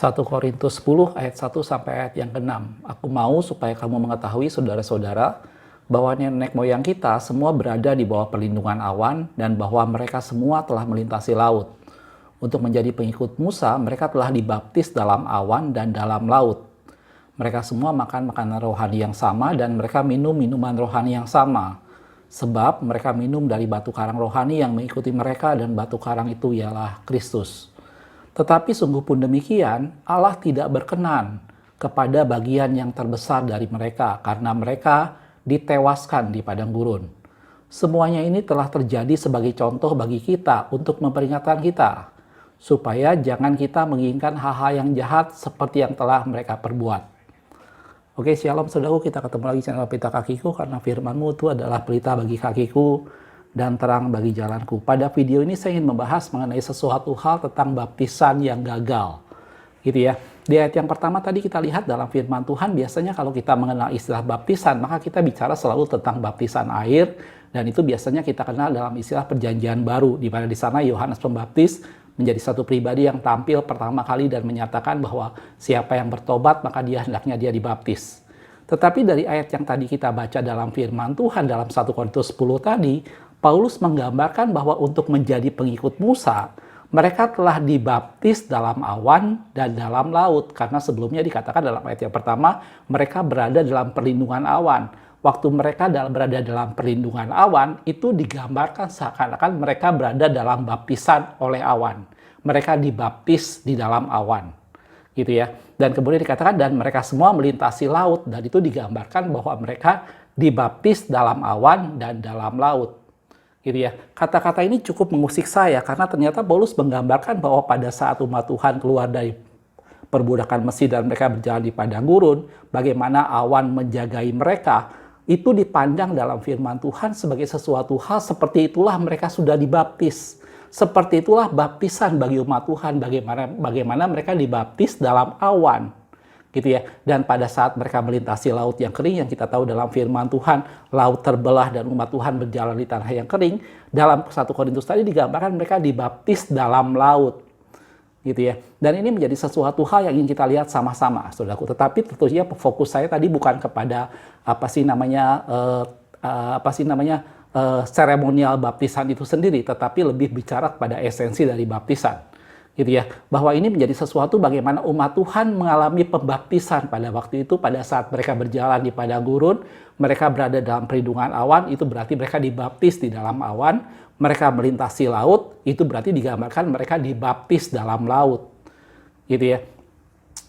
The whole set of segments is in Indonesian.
1 Korintus 10 ayat 1 sampai ayat yang ke-6. Aku mau supaya kamu mengetahui saudara-saudara bahwa nenek moyang kita semua berada di bawah perlindungan awan dan bahwa mereka semua telah melintasi laut. Untuk menjadi pengikut Musa, mereka telah dibaptis dalam awan dan dalam laut. Mereka semua makan makanan rohani yang sama dan mereka minum minuman rohani yang sama. Sebab mereka minum dari batu karang rohani yang mengikuti mereka dan batu karang itu ialah Kristus. Tetapi sungguh pun demikian, Allah tidak berkenan kepada bagian yang terbesar dari mereka karena mereka ditewaskan di padang gurun. Semuanya ini telah terjadi sebagai contoh bagi kita untuk memperingatkan kita, supaya jangan kita menginginkan hal-hal yang jahat seperti yang telah mereka perbuat. Oke, shalom saudaraku, kita ketemu lagi channel Pelita Kakiku karena firman-Mu itu adalah pelita bagi kakiku dan terang bagi jalanku. Pada video ini saya ingin membahas mengenai sesuatu hal tentang baptisan yang gagal. Gitu ya. Di ayat yang pertama tadi kita lihat dalam firman Tuhan, biasanya kalau kita mengenal istilah baptisan, maka kita bicara selalu tentang baptisan air, dan itu biasanya kita kenal dalam istilah perjanjian baru, di mana di sana Yohanes Pembaptis menjadi satu pribadi yang tampil pertama kali dan menyatakan bahwa siapa yang bertobat maka hendaknya dia dibaptis. Tetapi dari ayat yang tadi kita baca dalam firman Tuhan dalam 1 Korintus 10 tadi, Paulus menggambarkan bahwa untuk menjadi pengikut Musa, mereka telah dibaptis dalam awan dan dalam laut. Karena sebelumnya dikatakan dalam ayat yang pertama, mereka berada dalam perlindungan awan. Waktu mereka berada dalam perlindungan awan, itu digambarkan seakan-akan mereka berada dalam baptisan oleh awan. Mereka dibaptis di dalam awan. Gitu ya. Dan kemudian dikatakan, dan mereka semua melintasi laut. Dan itu digambarkan bahwa mereka dibaptis dalam awan dan dalam laut. Gitu ya. Kata-kata ini cukup mengusik saya karena ternyata Paulus menggambarkan bahwa pada saat umat Tuhan keluar dari perbudakan Mesir dan mereka berjalan di padang gurun, bagaimana awan menjagai mereka, itu dipandang dalam firman Tuhan sebagai sesuatu hal seperti itulah mereka sudah dibaptis. Seperti itulah baptisan bagi umat Tuhan, bagaimana mereka dibaptis dalam awan. Gitu ya. Dan pada saat mereka melintasi laut yang kering, yang kita tahu dalam firman Tuhan, laut terbelah dan umat Tuhan berjalan di tanah yang kering, dalam 1 Korintus tadi digambarkan mereka dibaptis dalam laut. Gitu ya. Dan ini menjadi sesuatu hal yang ingin kita lihat sama-sama, saudaraku. Tetapi tentunya fokus saya tadi bukan kepada seremonial baptisan itu sendiri, tetapi lebih bicara kepada esensi dari baptisan. Gitu ya, bahwa ini menjadi sesuatu bagaimana umat Tuhan mengalami pembaptisan pada waktu itu, pada saat mereka berjalan di padang gurun, mereka berada dalam perlindungan awan, itu berarti mereka dibaptis di dalam awan. Mereka melintasi laut, itu berarti digambarkan mereka dibaptis dalam laut. Gitu ya.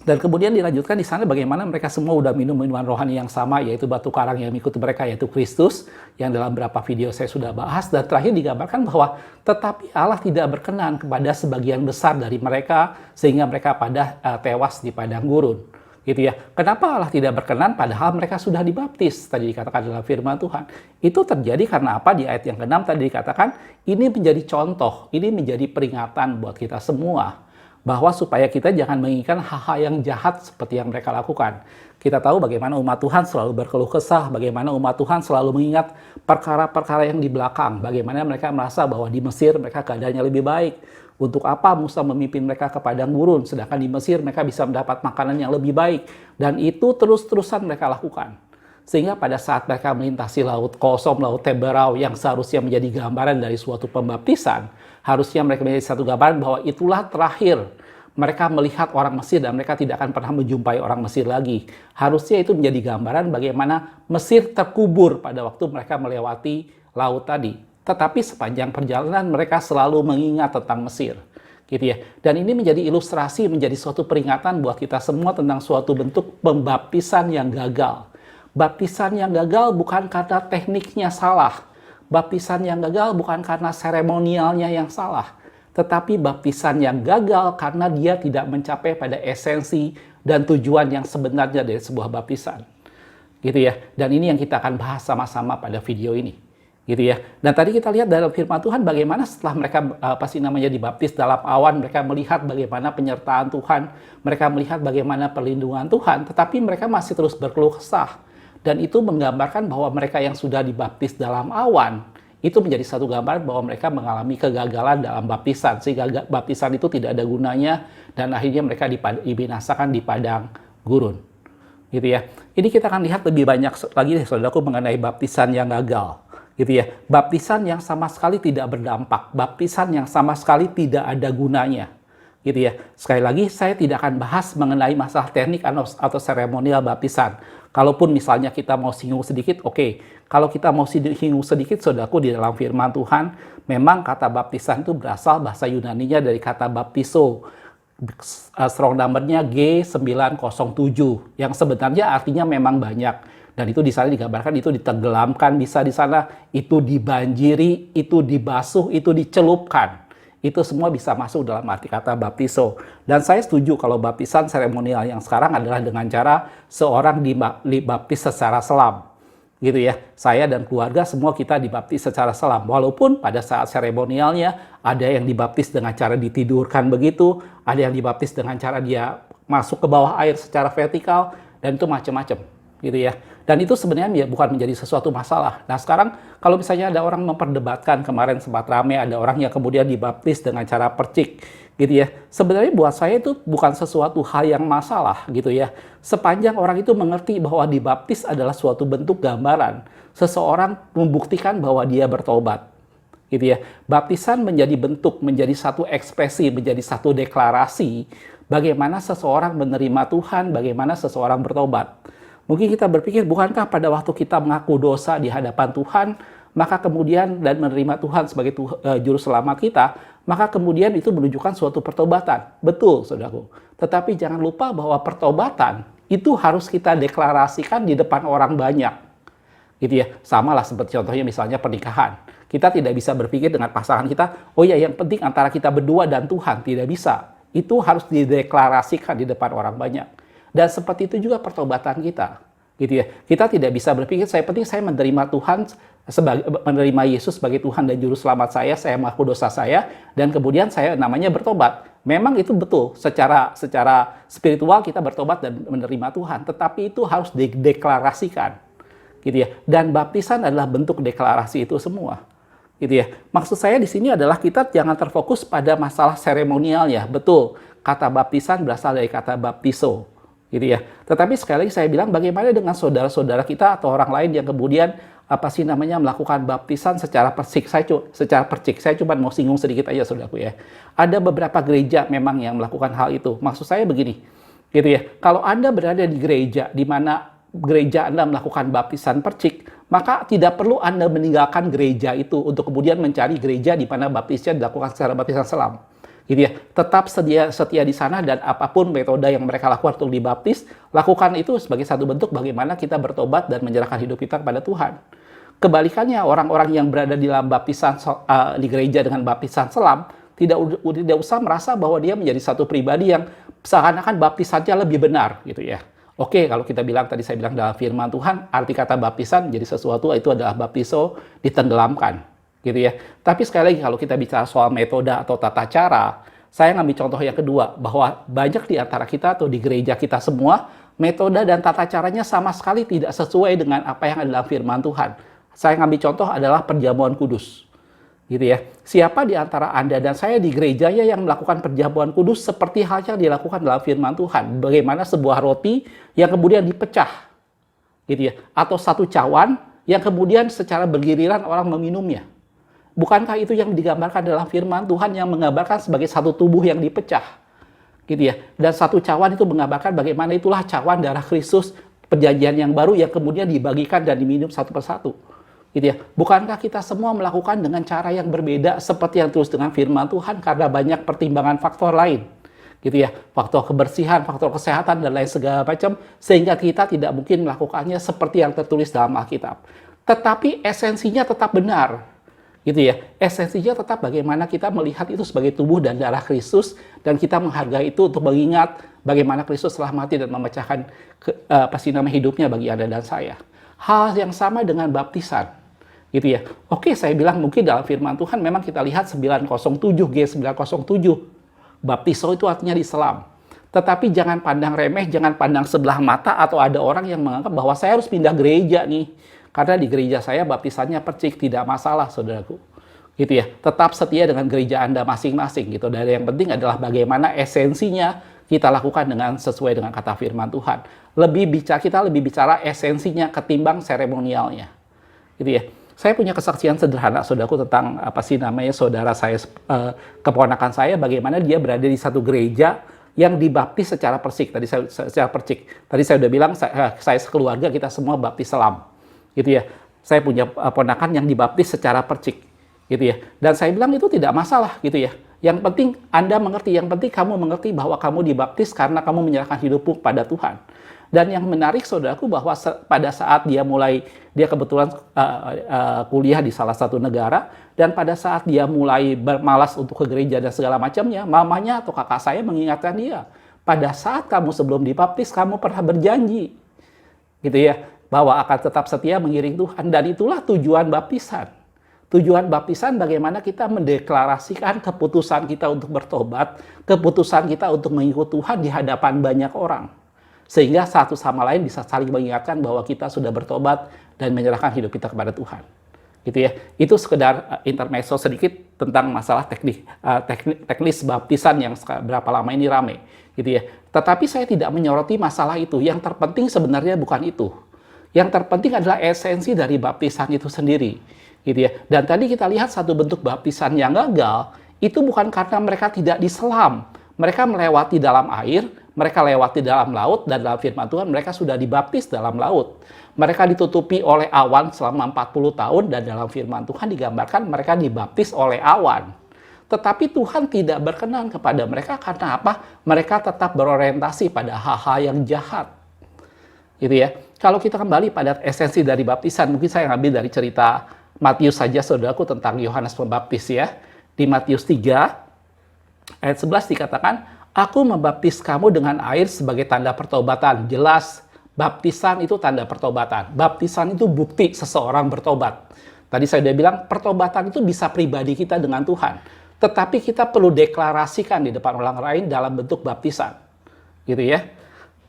Dan kemudian dilanjutkan di sana bagaimana mereka semua udah minum minuman rohani yang sama, yaitu batu karang yang mengikuti mereka, yaitu Kristus, yang dalam beberapa video saya sudah bahas. Dan terakhir digambarkan bahwa tetapi Allah tidak berkenan kepada sebagian besar dari mereka, sehingga mereka pada tewas di padang gurun. Gitu ya. Kenapa Allah tidak berkenan padahal mereka sudah dibaptis? Tadi dikatakan dalam firman Tuhan. Itu terjadi karena apa? Di ayat yang ke-6 tadi dikatakan, ini menjadi contoh, ini menjadi peringatan buat kita semua, bahwa supaya kita jangan menginginkan hal-hal yang jahat seperti yang mereka lakukan. Kita tahu bagaimana umat Tuhan selalu berkeluh kesah, bagaimana umat Tuhan selalu mengingat perkara-perkara yang di belakang, bagaimana mereka merasa bahwa di Mesir mereka keadaannya lebih baik. Untuk apa Musa memimpin mereka ke padang gurun, sedangkan di Mesir mereka bisa mendapat makanan yang lebih baik. Dan itu terus-terusan mereka lakukan. Sehingga pada saat mereka melintasi laut Kosong, laut Teberau yang seharusnya menjadi gambaran dari suatu pembaptisan, harusnya mereka menjadi satu gambaran bahwa itulah terakhir mereka melihat orang Mesir dan mereka tidak akan pernah menjumpai orang Mesir lagi. Harusnya itu menjadi gambaran bagaimana Mesir terkubur pada waktu mereka melewati laut tadi. Tetapi sepanjang perjalanan mereka selalu mengingat tentang Mesir. Gitu ya. Dan ini menjadi ilustrasi, menjadi suatu peringatan buat kita semua tentang suatu bentuk pembaptisan yang gagal. Baptisan yang gagal bukan karena tekniknya salah. Baptisan yang gagal bukan karena seremonialnya yang salah. Tetapi baptisan yang gagal karena dia tidak mencapai pada esensi dan tujuan yang sebenarnya dari sebuah baptisan. Gitu ya. Dan ini yang kita akan bahas sama-sama pada video ini. Gitu ya. Dan tadi kita lihat dalam firman Tuhan bagaimana setelah mereka dibaptis dalam awan, mereka melihat bagaimana penyertaan Tuhan, mereka melihat bagaimana perlindungan Tuhan, tetapi mereka masih terus berkeluh kesah. Dan itu menggambarkan bahwa mereka yang sudah dibaptis dalam awan, itu menjadi satu gambaran bahwa mereka mengalami kegagalan dalam baptisan, sehingga baptisan itu tidak ada gunanya, dan akhirnya mereka dibinasakan di padang gurun. Gitu ya. Ini kita akan lihat lebih banyak lagi, saudaraku, mengenai baptisan yang gagal. Gitu ya. Baptisan yang sama sekali tidak berdampak, baptisan yang sama sekali tidak ada gunanya. Gitu ya. Sekali lagi, saya tidak akan bahas mengenai masalah teknik atau seremonial baptisan. Kalaupun misalnya kita mau singgung sedikit, oke. Kalau kita mau singgung sedikit, saudaraku, di dalam firman Tuhan, memang kata baptisan itu berasal bahasa Yunaninya dari kata baptiso. Strong number-nya G907, yang sebenarnya artinya memang banyak. Dan itu di sana digambarkan itu ditenggelamkan, bisa di sana itu dibanjiri, itu dibasuh, itu dicelupkan. Itu semua bisa masuk dalam arti kata baptiso. Dan saya setuju kalau baptisan seremonial yang sekarang adalah dengan cara seorang dibaptis secara selam. Gitu ya. Saya dan keluarga semua kita dibaptis secara selam. Walaupun pada saat seremonialnya ada yang dibaptis dengan cara ditidurkan begitu, ada yang dibaptis dengan cara dia masuk ke bawah air secara vertikal, dan itu macam-macam. Gitu ya. Dan itu sebenarnya bukan menjadi sesuatu masalah. Nah sekarang kalau misalnya ada orang memperdebatkan, kemarin sempat ramai ada orang yang kemudian dibaptis dengan cara percik, gitu ya. Sebenarnya buat saya itu bukan sesuatu hal yang masalah, gitu ya. Sepanjang orang itu mengerti bahwa dibaptis adalah suatu bentuk gambaran seseorang membuktikan bahwa dia bertobat. Gitu ya. Baptisan menjadi bentuk, menjadi satu ekspresi, menjadi satu deklarasi bagaimana seseorang menerima Tuhan, bagaimana seseorang bertobat. Mungkin kita berpikir, bukankah pada waktu kita mengaku dosa di hadapan Tuhan, maka kemudian dan menerima Tuhan sebagai juru selamat kita, maka kemudian itu menunjukkan suatu pertobatan. Betul, saudaraku. Tetapi jangan lupa bahwa pertobatan itu harus kita deklarasikan di depan orang banyak. Gitu ya. Sama lah seperti contohnya misalnya pernikahan. Kita tidak bisa berpikir dengan pasangan kita, oh ya yang penting antara kita berdua dan Tuhan. Tidak bisa. Itu harus dideklarasikan di depan orang banyak. Dan seperti itu juga pertobatan kita, gitu ya. Kita tidak bisa berpikir, saya penting saya menerima Tuhan, menerima Yesus sebagai Tuhan dan Juru Selamat saya mengaku dosa saya, dan kemudian saya namanya bertobat. Memang itu betul, secara spiritual kita bertobat dan menerima Tuhan, tetapi itu harus dideklarasikan, gitu ya. Dan baptisan adalah bentuk deklarasi itu semua. Gitu ya. Maksud saya di sini adalah kita jangan terfokus pada masalah seremonialnya. Betul, kata baptisan berasal dari kata baptiso. Gitu ya. Tetapi sekali lagi saya bilang bagaimana dengan saudara-saudara kita atau orang lain yang kemudian melakukan baptisan secara percik. Saya cuma mau singgung sedikit aja saudaraku ya. Ada beberapa gereja memang yang melakukan hal itu. Maksud saya begini, gitu ya. Kalau Anda berada di gereja di mana gereja Anda melakukan baptisan percik, maka tidak perlu Anda meninggalkan gereja itu untuk kemudian mencari gereja di mana baptisnya dilakukan secara baptisan selam. Gitu ya. Tetap setia di sana, dan apapun metode yang mereka lakukan untuk dibaptis, lakukan itu sebagai satu bentuk bagaimana kita bertobat dan menyerahkan hidup kita kepada Tuhan. Kebalikannya, orang-orang yang berada di dalam baptisan di gereja dengan baptisan selam tidak usah merasa bahwa dia menjadi satu pribadi yang seakan-akan baptisannya lebih benar, gitu ya. Oke, kalau kita bilang tadi saya bilang dalam firman Tuhan, arti kata baptisan menjadi sesuatu itu adalah baptiso, ditenggelamkan. Gitu ya. Tapi sekali lagi kalau kita bicara soal metode atau tata cara, saya ngambil contoh yang kedua, bahwa banyak di antara kita atau di gereja kita semua, metode dan tata caranya sama sekali tidak sesuai dengan apa yang ada dalam firman Tuhan. Saya ngambil contoh adalah perjamuan kudus. Gitu ya. Siapa di antara Anda dan saya di gerejanya yang melakukan perjamuan kudus seperti hal yang dilakukan dalam firman Tuhan? Bagaimana sebuah roti yang kemudian dipecah, gitu ya, atau satu cawan yang kemudian secara bergiliran orang meminumnya. Bukankah itu yang digambarkan dalam firman Tuhan yang menggambarkan sebagai satu tubuh yang dipecah? Gitu ya. Dan satu cawan itu menggambarkan bagaimana itulah cawan darah Kristus, perjanjian yang baru yang kemudian dibagikan dan diminum satu persatu. Gitu ya. Bukankah kita semua melakukan dengan cara yang berbeda seperti yang terus dengan firman Tuhan karena banyak pertimbangan faktor lain? Gitu ya. Faktor kebersihan, faktor kesehatan, dan lain segala macam, sehingga kita tidak mungkin melakukannya seperti yang tertulis dalam Alkitab. Tetapi esensinya tetap benar. Gitu ya, esensinya tetap bagaimana kita melihat itu sebagai tubuh dan darah Kristus, dan kita menghargai itu untuk mengingat bagaimana Kristus telah mati dan memecahkan hidupnya bagi Anda dan saya. Hal yang sama dengan baptisan, gitu ya. Oke, saya bilang mungkin dalam firman Tuhan memang kita lihat 907, baptiso itu artinya diselam. Tetapi jangan pandang remeh, jangan pandang sebelah mata, atau ada orang yang menganggap bahwa saya harus pindah gereja nih, Karena di gereja saya baptisannya percik, tidak masalah, saudaraku. Gitu ya. Tetap setia dengan gereja Anda masing-masing gitu. Dan yang penting adalah bagaimana esensinya kita lakukan dengan sesuai dengan kata firman Tuhan. Kita lebih bicara esensinya ketimbang seremonialnya. Gitu ya. Saya punya kesaksian sederhana, saudaraku, tentang saudara saya, keponakan saya, bagaimana dia berada di satu gereja yang dibaptis secara persik. Tadi saya udah bilang, saya sekeluarga kita semua baptis selam, gitu ya. Saya punya ponakan yang dibaptis secara percik, gitu ya. Dan saya bilang itu tidak masalah, gitu ya. Yang penting Anda mengerti, yang penting kamu mengerti bahwa kamu dibaptis karena kamu menyerahkan hidupmu pada Tuhan. Dan yang menarik, saudaraku, bahwa pada saat dia kebetulan kuliah di salah satu negara, dan pada saat dia mulai bermalas untuk ke gereja dan segala macamnya, mamanya atau kakak saya mengingatkan dia, pada saat kamu sebelum dibaptis, kamu pernah berjanji, gitu ya, bahwa akan tetap setia mengiring Tuhan, dan itulah tujuan baptisan. Tujuan baptisan bagaimana kita mendeklarasikan keputusan kita untuk bertobat, keputusan kita untuk mengikut Tuhan di hadapan banyak orang. Sehingga satu sama lain bisa saling mengingatkan bahwa kita sudah bertobat dan menyerahkan hidup kita kepada Tuhan. Gitu ya. Itu sekedar intermezzo sedikit tentang masalah teknis baptisan yang berapa lama ini rame. Gitu ya. Tetapi saya tidak menyoroti masalah itu. Yang terpenting sebenarnya bukan itu. Yang terpenting adalah esensi dari baptisan itu sendiri. Gitu ya. Dan tadi kita lihat satu bentuk baptisan yang gagal, itu bukan karena mereka tidak diselam. Mereka melewati dalam air, mereka lewati dalam laut, dan dalam firman Tuhan mereka sudah dibaptis dalam laut. Mereka ditutupi oleh awan selama 40 tahun, dan dalam firman Tuhan digambarkan mereka dibaptis oleh awan. Tetapi Tuhan tidak berkenan kepada mereka karena apa? Mereka tetap berorientasi pada hal-hal yang jahat. Gitu ya. Kalau kita kembali pada esensi dari baptisan, mungkin saya ngambil dari cerita Matius saja, saudaraku, tentang Yohanes Pembaptis ya. Di Matius 3, ayat 11 dikatakan, aku membaptis kamu dengan air sebagai tanda pertobatan. Jelas, baptisan itu tanda pertobatan. Baptisan itu bukti seseorang bertobat. Tadi saya sudah bilang, pertobatan itu bisa pribadi kita dengan Tuhan. Tetapi kita perlu deklarasikan di depan orang lain dalam bentuk baptisan. Gitu ya.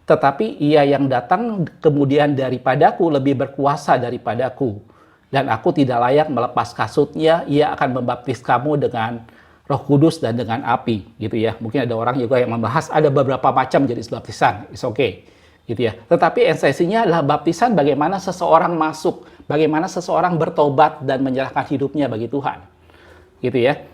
Tetapi ia yang datang kemudian daripadaku lebih berkuasa daripadaku. Dan aku tidak layak melepas kasutnya, ia akan membaptis kamu dengan Roh Kudus dan dengan api, gitu ya. Mungkin ada orang juga yang membahas ada beberapa macam jenis baptisan, it's okay, gitu ya. Tetapi esensinya adalah baptisan bagaimana seseorang masuk, bagaimana seseorang bertobat dan menyerahkan hidupnya bagi Tuhan, gitu ya.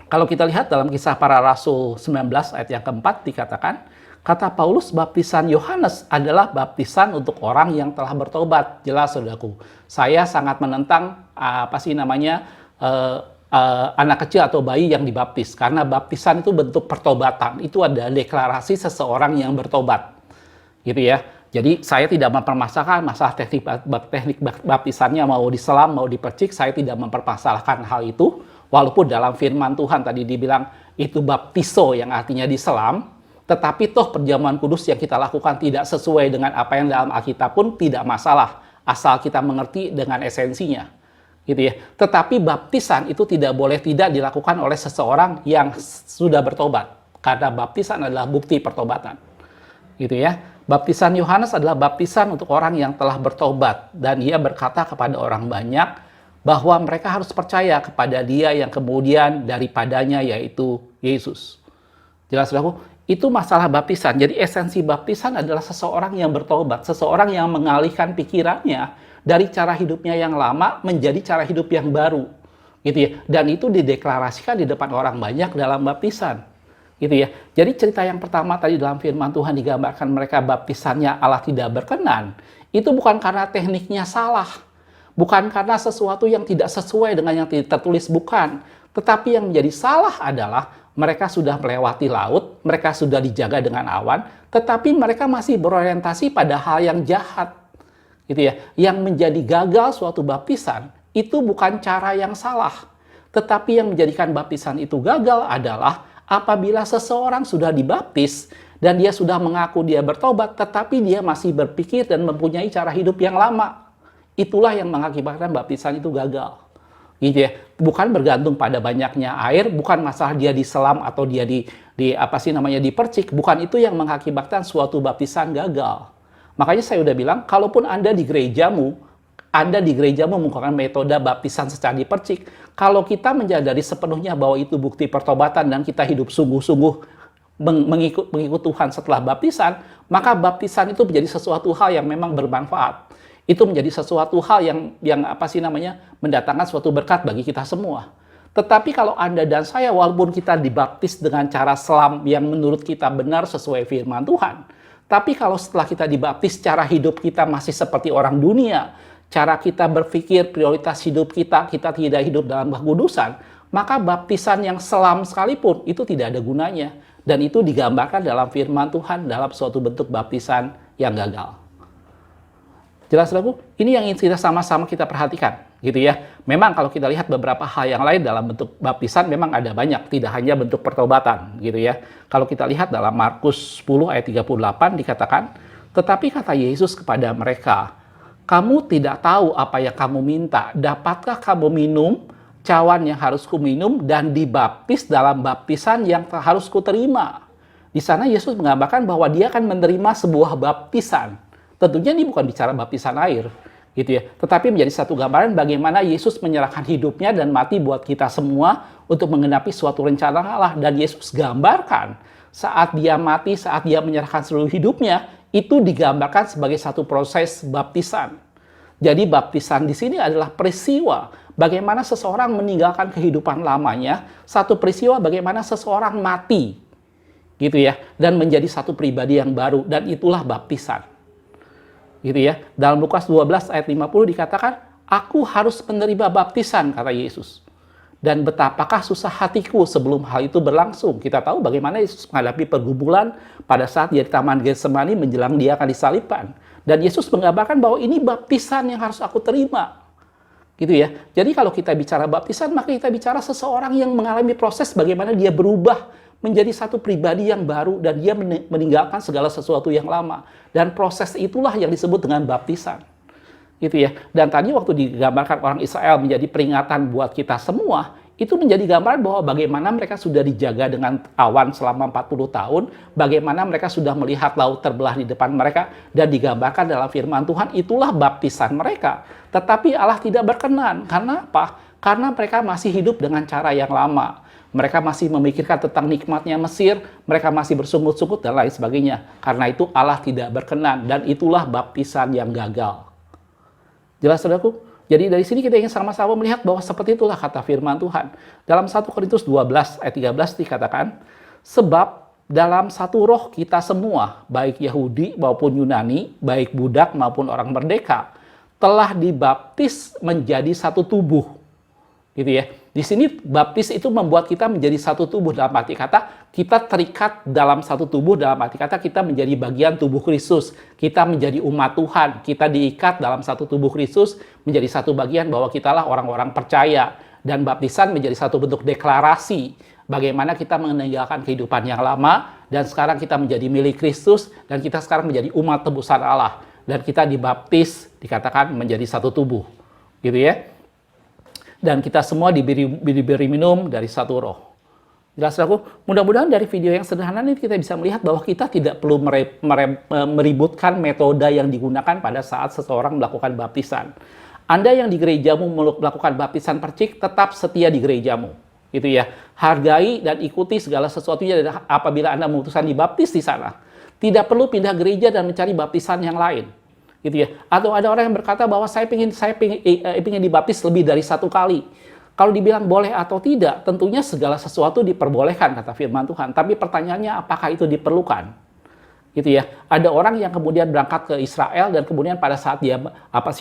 Kalau kita lihat dalam Kisah Para Rasul 19 ayat yang keempat dikatakan, kata Paulus, baptisan Yohanes adalah baptisan untuk orang yang telah bertobat. Jelas, saudaraku. Saya sangat menentang anak kecil atau bayi yang dibaptis. Karena baptisan itu bentuk pertobatan. Itu adalah deklarasi seseorang yang bertobat. Gitu ya. Jadi saya tidak mempermasalahkan masalah teknik baptisannya mau diselam, mau dipercik. Saya tidak mempermasalahkan hal itu. Walaupun dalam firman Tuhan tadi dibilang itu baptiso yang artinya diselam. Tetapi toh perjamuan kudus yang kita lakukan tidak sesuai dengan apa yang dalam Alkitab pun tidak masalah. Asal kita mengerti dengan esensinya. Gitu ya. Tetapi baptisan itu tidak boleh tidak dilakukan oleh seseorang yang sudah bertobat. Karena baptisan adalah bukti pertobatan. Gitu ya. Baptisan Yohanes adalah baptisan untuk orang yang telah bertobat. Dan ia berkata kepada orang banyak bahwa mereka harus percaya kepada dia yang kemudian daripadanya yaitu Yesus. Jelas, saudaraku? Itu masalah baptisan. Jadi esensi baptisan adalah seseorang yang bertobat. Seseorang yang mengalihkan pikirannya dari cara hidupnya yang lama menjadi cara hidup yang baru, gitu ya. Dan itu dideklarasikan di depan orang banyak dalam baptisan, gitu ya. Jadi cerita yang pertama tadi dalam firman Tuhan digambarkan mereka baptisannya Allah tidak berkenan. Itu bukan karena tekniknya salah, bukan karena sesuatu yang tidak sesuai dengan yang tertulis, bukan. Tetapi yang menjadi salah adalah mereka sudah melewati laut, mereka sudah dijaga dengan awan, tetapi mereka masih berorientasi pada hal yang jahat. Gitu ya. Yang menjadi gagal suatu baptisan itu bukan cara yang salah, tetapi yang menjadikan baptisan itu gagal adalah apabila seseorang sudah dibaptis dan dia sudah mengaku dia bertobat, tetapi dia masih berpikir dan mempunyai cara hidup yang lama. Itulah yang mengakibatkan baptisan itu gagal. Gitu ya. Bukan bergantung pada banyaknya air, bukan masalah dia diselam atau dia dipercik, bukan itu yang mengakibatkan suatu baptisan gagal. Makanya saya udah bilang, kalaupun Anda di gerejamu Anda di gerejamu menggunakan metode baptisan secara dipercik. Kalau kita menyadari sepenuhnya bahwa itu bukti pertobatan dan kita hidup sungguh-sungguh mengikut Tuhan setelah baptisan, maka baptisan itu menjadi sesuatu hal yang memang bermanfaat. Itu menjadi sesuatu hal yang mendatangkan suatu berkat bagi kita semua. Tetapi kalau Anda dan saya, walaupun kita dibaptis dengan cara selam yang menurut kita benar sesuai firman Tuhan, tapi kalau setelah kita dibaptis, cara hidup kita masih seperti orang dunia, cara kita berpikir, prioritas hidup kita tidak hidup dalam kekudusan, maka baptisan yang selam sekalipun itu tidak ada gunanya. Dan itu digambarkan dalam firman Tuhan dalam suatu bentuk baptisan yang gagal. Jelas, saudaraku? Ini yang ingin kita sama-sama kita perhatikan, gitu ya. Memang kalau kita lihat beberapa hal yang lain dalam bentuk baptisan memang ada banyak, tidak hanya bentuk pertobatan, gitu ya. Kalau kita lihat dalam Markus 10 ayat 38 dikatakan, tetapi kata Yesus kepada mereka, kamu tidak tahu apa yang kamu minta, dapatkah kamu minum cawan yang harus kuminum dan dibaptis dalam baptisan yang harus kuterima? Di sana Yesus menggambarkan bahwa dia akan menerima sebuah baptisan. Tentunya ini bukan bicara baptisan air, gitu ya. Tetapi menjadi satu gambaran bagaimana Yesus menyerahkan hidupnya dan mati buat kita semua untuk menggenapi suatu rencana Allah. Dan Yesus gambarkan saat dia mati, saat dia menyerahkan seluruh hidupnya, itu digambarkan sebagai satu proses baptisan. Jadi baptisan di sini adalah peristiwa bagaimana seseorang meninggalkan kehidupan lamanya, satu peristiwa bagaimana seseorang mati, gitu ya, dan menjadi satu pribadi yang baru, dan itulah baptisan. Gitu ya. Dalam Lukas 12 ayat 50 dikatakan, aku harus menerima baptisan, kata Yesus. Dan betapakah susah hatiku sebelum hal itu berlangsung. Kita tahu bagaimana Yesus menghadapi pergumulan pada saat dia di Taman Getsemani menjelang dia akan disalibkan. Dan Yesus menggambarkan bahwa ini baptisan yang harus aku terima. Gitu ya. Jadi kalau kita bicara baptisan, maka kita bicara seseorang yang mengalami proses bagaimana dia berubah menjadi satu pribadi yang baru dan dia meninggalkan segala sesuatu yang lama. Dan proses itulah yang disebut dengan baptisan. Gitu ya. Dan tadi waktu digambarkan orang Israel menjadi peringatan buat kita semua, itu menjadi gambaran bahwa bagaimana mereka sudah dijaga dengan awan selama 40 tahun, bagaimana mereka sudah melihat laut terbelah di depan mereka, dan digambarkan dalam firman Tuhan, itulah baptisan mereka. Tetapi Allah tidak berkenan. Karena apa? Karena mereka masih hidup dengan cara yang lama. Mereka masih memikirkan tentang nikmatnya Mesir, mereka masih bersungut-sungut dan lain sebagainya. Karena itu Allah tidak berkenan, dan itulah baptisan yang gagal. Jelas, saudaraku? Jadi dari sini kita ingin sama-sama melihat bahwa seperti itulah kata firman Tuhan. Dalam 1 Korintus 12 ayat 13 dikatakan, sebab dalam satu roh kita semua, baik Yahudi maupun Yunani, baik budak maupun orang merdeka, telah dibaptis menjadi satu tubuh. Gitu ya. Di sini baptis itu membuat kita menjadi satu tubuh, dalam arti kata kita terikat dalam satu tubuh, dalam arti kata kita menjadi bagian tubuh Kristus, kita menjadi umat Tuhan, kita diikat dalam satu tubuh Kristus menjadi satu bagian bahwa kitalah orang-orang percaya, dan baptisan menjadi satu bentuk deklarasi bagaimana kita meninggalkan kehidupan yang lama dan sekarang kita menjadi milik Kristus dan kita sekarang menjadi umat tebusan Allah dan kita dibaptis dikatakan menjadi satu tubuh, gitu ya. Dan kita semua diberi minum dari satu roh. Jelas, aku? Mudah-mudahan dari video yang sederhana ini kita bisa melihat bahwa kita tidak perlu meributkan metode yang digunakan pada saat seseorang melakukan baptisan. Anda yang di gerejamu melakukan baptisan percik, tetap setia di gerejamu. Gitu ya. Hargai dan ikuti segala sesuatunya dan apabila Anda memutuskan dibaptis di sana. Tidak perlu pindah gereja dan mencari baptisan yang lain. Gitu ya. Atau ada orang yang berkata bahwa saya ingin dibaptis lebih dari satu kali. Kalau dibilang boleh atau tidak, tentunya segala sesuatu diperbolehkan kata firman Tuhan. Tapi pertanyaannya apakah itu diperlukan? Gitu ya. Ada orang yang kemudian berangkat ke Israel dan kemudian pada saat dia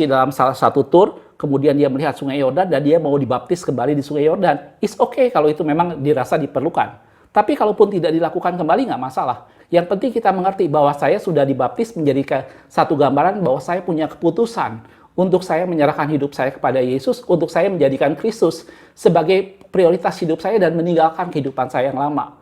dalam salah satu tour, kemudian dia melihat Sungai Yordan dan dia mau dibaptis kembali di Sungai Yordan. It's okay kalau itu memang dirasa diperlukan. Tapi kalaupun tidak dilakukan kembali nggak masalah. Yang penting kita mengerti bahwa saya sudah dibaptis menjadi satu gambaran bahwa saya punya keputusan untuk saya menyerahkan hidup saya kepada Yesus, untuk saya menjadikan Kristus sebagai prioritas hidup saya dan meninggalkan kehidupan saya yang lama.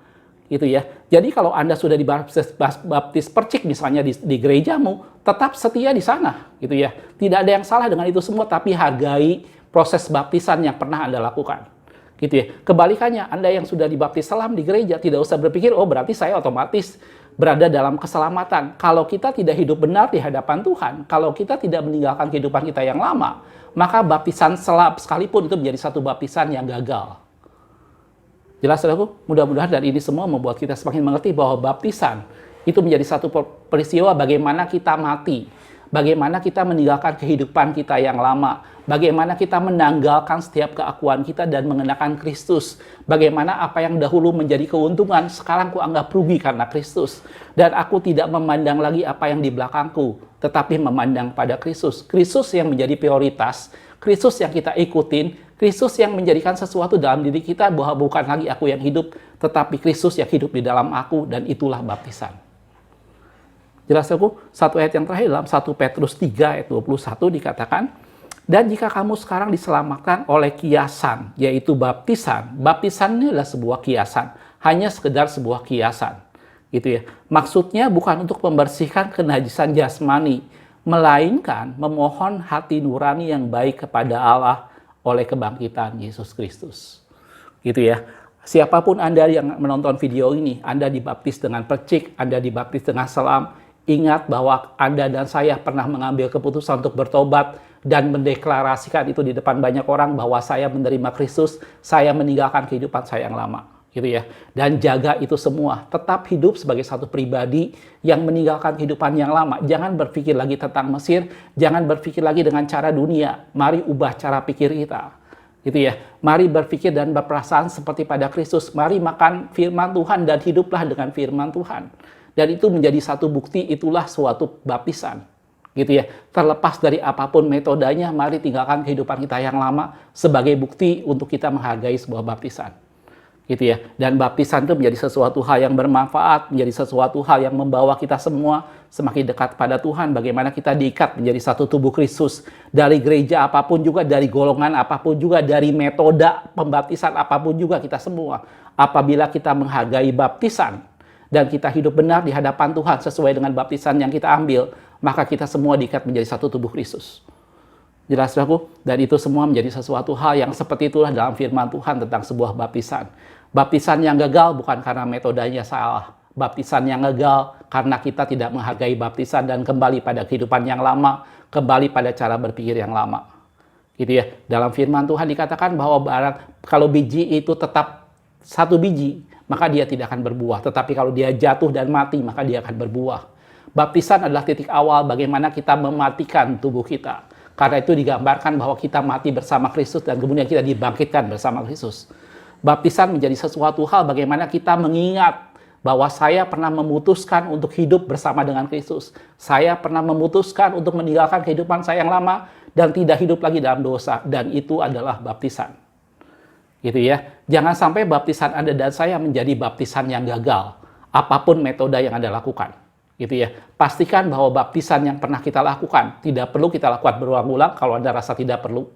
Gitu ya. Jadi kalau Anda sudah dibaptis percik misalnya di gerejamu, tetap setia di sana, gitu ya. Tidak ada yang salah dengan itu semua, tapi hargai proses baptisan yang pernah Anda lakukan. Gitu ya. Kebalikannya, Anda yang sudah dibaptis selam di gereja tidak usah berpikir, oh berarti saya otomatis berada dalam keselamatan. Kalau kita tidak hidup benar di hadapan Tuhan, kalau kita tidak meninggalkan kehidupan kita yang lama, maka baptisan sekalipun itu menjadi satu baptisan yang gagal. Jelas, saudaraku? Mudah-mudahan dan ini semua membuat kita semakin mengerti bahwa baptisan itu menjadi satu peristiwa bagaimana kita mati, bagaimana kita meninggalkan kehidupan kita yang lama, bagaimana kita menanggalkan setiap keakuan kita dan mengenakan Kristus, bagaimana apa yang dahulu menjadi keuntungan sekarang ku anggap rugi karena Kristus, dan aku tidak memandang lagi apa yang di belakangku, tetapi memandang pada Kristus. Kristus yang menjadi prioritas, Kristus yang kita ikutin, Kristus yang menjadikan sesuatu dalam diri kita bahwa bukan lagi aku yang hidup, tetapi Kristus yang hidup di dalam aku, dan itulah baptisan. Jelas aku? Satu ayat yang terakhir dalam 1 Petrus 3 ayat 21 dikatakan, dan jika kamu sekarang diselamatkan oleh kiasan, yaitu baptisan. Baptisan ini adalah sebuah kiasan, hanya sekedar sebuah kiasan. Gitu ya. Maksudnya bukan untuk membersihkan kenajisan jasmani, melainkan memohon hati nurani yang baik kepada Allah oleh kebangkitan Yesus Kristus. Gitu ya. Siapapun Anda yang menonton video ini, Anda dibaptis dengan percik, Anda dibaptis dengan selam, ingat bahwa Anda dan saya pernah mengambil keputusan untuk bertobat dan mendeklarasikan itu di depan banyak orang bahwa saya menerima Kristus, saya meninggalkan kehidupan saya yang lama. Gitu ya. Dan jaga itu semua. Tetap hidup sebagai satu pribadi yang meninggalkan kehidupan yang lama. Jangan berpikir lagi tentang Mesir, jangan berpikir lagi dengan cara dunia. Mari ubah cara pikir kita. Gitu ya. Mari berpikir dan berperasaan seperti pada Kristus. Mari makan firman Tuhan dan hiduplah dengan firman Tuhan. Dan itu menjadi satu bukti, itulah suatu baptisan. Gitu ya. Terlepas dari apapun metodenya, mari tinggalkan kehidupan kita yang lama sebagai bukti untuk kita menghargai sebuah baptisan. Gitu ya. Dan baptisan itu menjadi sesuatu hal yang bermanfaat, menjadi sesuatu hal yang membawa kita semua semakin dekat pada Tuhan. Bagaimana kita diikat menjadi satu tubuh Kristus. Dari gereja apapun juga, dari golongan apapun juga, dari metode pembaptisan apapun juga, kita semua. Apabila kita menghargai baptisan dan kita hidup benar di hadapan Tuhan sesuai dengan baptisan yang kita ambil, maka kita semua diikat menjadi satu tubuh Kristus. Jelas, saudaraku? Dan itu semua menjadi sesuatu hal yang seperti itulah dalam firman Tuhan tentang sebuah baptisan. Baptisan yang gagal bukan karena metodenya salah. Baptisan yang gagal karena kita tidak menghargai baptisan dan kembali pada kehidupan yang lama, kembali pada cara berpikir yang lama. Gitu ya. Dalam firman Tuhan dikatakan bahwa kalau biji itu tetap satu biji, maka dia tidak akan berbuah. Tetapi kalau dia jatuh dan mati, maka dia akan berbuah. Baptisan adalah titik awal bagaimana kita mematikan tubuh kita. Karena itu digambarkan bahwa kita mati bersama Kristus dan kemudian kita dibangkitkan bersama Kristus. Baptisan menjadi sesuatu hal bagaimana kita mengingat bahwa saya pernah memutuskan untuk hidup bersama dengan Kristus. Saya pernah memutuskan untuk meninggalkan kehidupan saya yang lama dan tidak hidup lagi dalam dosa. Dan itu adalah baptisan. Gitu ya. Jangan sampai baptisan Anda dan saya menjadi baptisan yang gagal. Apapun metode yang Anda lakukan. Gitu ya. Pastikan bahwa baptisan yang pernah kita lakukan tidak perlu kita lakukan berulang-ulang kalau Anda rasa tidak perlu.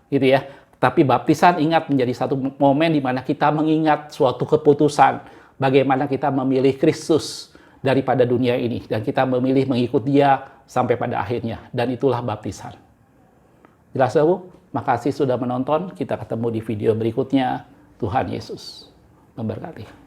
Gitu ya. Tapi baptisan ingat menjadi satu momen di mana kita mengingat suatu keputusan bagaimana kita memilih Kristus daripada dunia ini dan kita memilih mengikut Dia sampai pada akhirnya, dan itulah baptisan. Jelas, Bu? Makasih sudah menonton. Kita ketemu di video berikutnya. Tuhan Yesus memberkati.